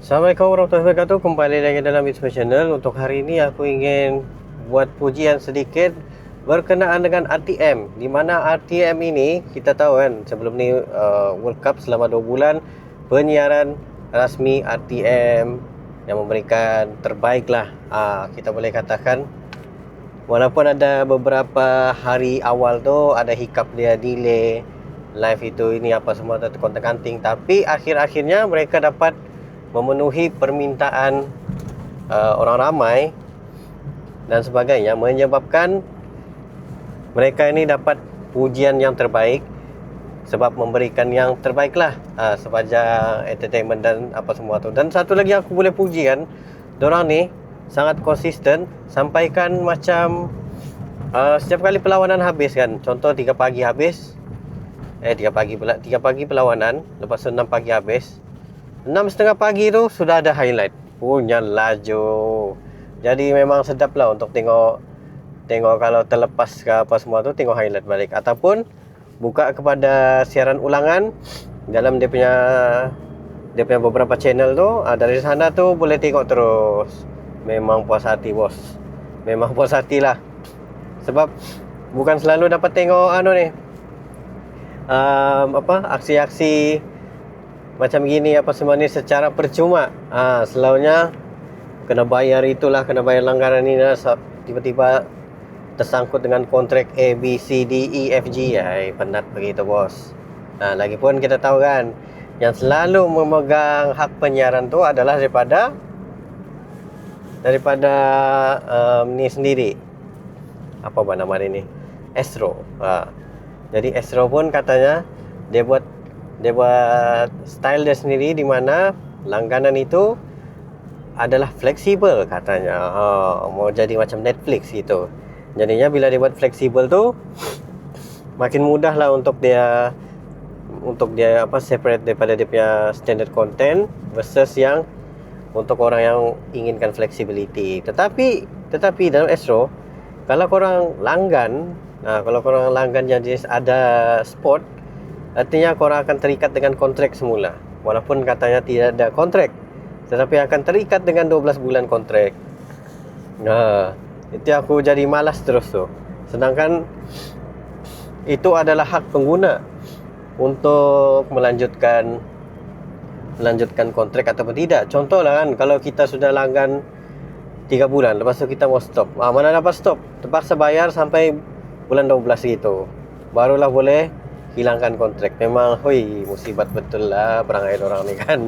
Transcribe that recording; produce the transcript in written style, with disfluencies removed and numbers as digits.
Assalamualaikum warahmatullahi wabarakatuh. Kembali lagi dalam Isma Channel. Untuk hari ini aku ingin buat pujian sedikit berkenaan dengan RTM. Di mana RTM ini kita tahu kan, sebelum ni World Cup selama 2 bulan, penyiaran rasmi RTM yang memberikan terbaik lah, kita boleh katakan. Walaupun ada beberapa hari awal tu ada hiccup, dia delay live itu ini apa semua terkontek-kanting, tapi akhir-akhirnya mereka dapat memenuhi permintaan orang ramai dan sebagainya, menyebabkan mereka ini dapat pujian yang terbaik sebab memberikan yang terbaik lah sepanjang entertainment dan apa semua tu. Dan satu lagi aku boleh puji kan, dorang ni sangat konsisten sampaikan macam setiap kali perlawanan habis kan, contoh 3 pagi habis 3 pagi perlawanan, lepas tu 6 pagi habis, 6:30 pagi tu sudah ada highlight punya laju. Jadi memang sedap lah untuk tengok kalau terlepas ke apa semua tu, tengok highlight balik ataupun buka kepada siaran ulangan dalam dia punya beberapa channel tu. Dari sana tu boleh tengok terus. Memang puas hati bos, memang puas hati lah. Sebab bukan selalu dapat tengok aksi-aksi macam gini apa semua ni secara percuma. Selalunya kena bayar itulah, kena bayar langgaran ni lah. Tiba-tiba tersangkut dengan kontrak A, B, C, D, E, F, G. Penat begitu bos. Lagipun kita tahu kan, yang selalu memegang hak penyiaran tu adalah daripada ni sendiri, apa nama dia ni, Astro. Jadi Astro pun katanya dia buat style dia sendiri, di mana langganan itu adalah fleksibel katanya. Mau jadi macam Netflix gitu. Jadinya bila dia buat fleksibel tu, makin mudah lah untuk dia separate daripada dia punya standard content versus yang untuk orang yang inginkan flexibility. Tetapi dalam Astro, kalau korang langgan yang jenis ada sport, artinya korang akan terikat dengan kontrak semula. Walaupun katanya tidak ada kontrak, tetapi akan terikat dengan 12 bulan kontrak. Itu aku jadi malas terus tu. Sedangkan itu adalah hak pengguna untuk melanjutkan kontrak ataupun tidak. Contohlah kan, kalau kita sudah langgan 3 bulan, lepas tu kita mau stop, mana dapat stop, terpaksa bayar sampai bulan 12 gitu, barulah boleh hilangkan kontrak. Memang musibat betul lah perangai orang ni kan.